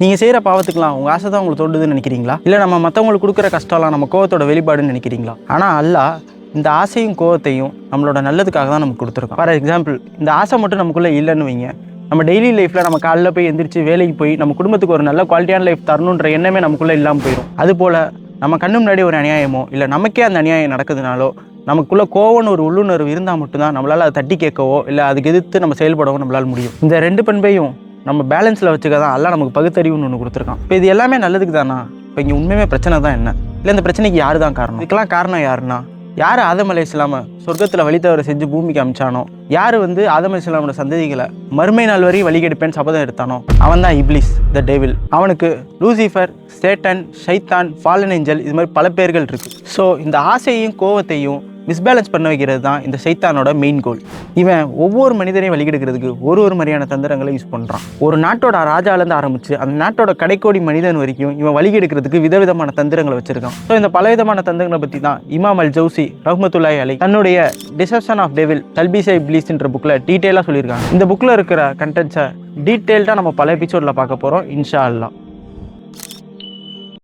நீங்கள் செய்கிற பாவத்துக்கலாம் உங்கள் ஆசை தான் உங்களுக்கு தோண்டுதுன்னு நினைக்கிறீங்களா? இல்லை நம்ம மற்றவங்களுக்கு கொடுக்குற கஷ்டம்லாம் நம்ம கோவத்தோட வெளிப்பாடுன்னு நினைக்கிறீங்களா? ஆனால் அல்லாஹ் இந்த ஆசையும் கோவத்தையும் நம்மளோட நல்லதுக்காக தான் நமக்கு கொடுத்துருக்கோம். ஃபார் எக்ஸாம்பிள், இந்த ஆசை மட்டும் நமக்குள்ளே இல்லைன்னு வைங்க, நம்ம டெய்லி லைஃப்பில் நம்ம காலையில் போய் எந்திரிச்சு வேலைக்கு போய் நம்ம குடும்பத்துக்கு ஒரு நல்ல குவாலிட்டியான லைஃப் தரணுன்ற எண்ணமே நமக்குள்ளே இல்லாமல் போயிடும். அதுபோல் நம்ம கண்ணு முன்னாடி ஒரு அநியாயமோ இல்லை நமக்கே அந்த அநியாயம் நடக்குதுனாலோ நமக்குள்ளே கோவம்னு ஒரு உள்ளுணர்வு இருந்தால் மட்டும்தான் நம்மளால் அதை தட்டி கேட்கவோ இல்லை அதுக்கு எதிர்த்து நம்ம செயல்படவோ நம்மளால் முடியும். இந்த 2 பண்பையும் நம்ம பேலன்ஸில் வச்சுக்க தான் எல்லாம் நமக்கு பகுத்தறிவுன்னு ஒன்று கொடுத்துருக்கான். இப்போ இது எல்லாமே நல்லதுக்கு தானா? இப்போ இங்கே உண்மையுமே பிரச்சனை தான் என்ன? இல்லை இந்த பிரச்சனைக்கு யார் தான் காரணம்? இதுக்கெல்லாம் காரணம் யாருன்னா, யார் ஆதம் அலைஹிஸ்ஸலாம சொர்க்கத்தில் வழித்தவரை செஞ்சு பூமிக்கு அமிச்சானோ, யார் ஆதம் அலைஹிஸ்ஸலாமோட சந்ததிகளை மறுமை நாள் வரையும் வழிகெடுப்பேன்னு சபதம் எடுத்தானோ அவன் தான் இப்லீஸ், த டெவில். அவனுக்கு லூசிஃபர், சேட்டன், ஷைத்தான், ஃபாலன் ஏஞ்சல், இது மாதிரி பல பேர்கள் இருக்குது. ஸோ இந்த ஆசையையும் கோவத்தையும் மிஸ்பேலன்ஸ் பண்ண வைக்கிறது தான் இந்த சைத்தானோட மெயின் கோல். இவன் ஒவ்வொரு மனிதனையும் வழிகெடுக்கிறதுக்கு ஒரு மாதிரியான தந்திரங்களை யூஸ் பண்ணுறான். ஒரு நாட்டோட ராஜாலேருந்து ஆரம்பித்து அந்த நாட்டோட கடைக்கோடி மனிதன் வரைக்கும் இவன் வழிகெடுக்கிறதுக்கு விதவிதமான தந்திரங்களை வச்சிருக்கான். ஸோ இந்த பலவிதமான தந்திரங்களை பற்றி தான் இமாம் அல் ஜவுசி ரஹ்மத்துல்லாஹி அலைஹி தன்னுடைய டிசெப்ஷன் ஆஃப் டெவில் தல்பீஸ இப்லீஸ்ன்ற புக்கில் டீட்டெயிலாக சொல்லியிருக்காங்க. இந்த புக்கில் இருக்கிற கண்டென்ட்ஸை டீட்டெயில்டாக நம்ம பல எபிசோடில் பார்க்க போகிறோம் இன்ஷா அல்லாஹ்.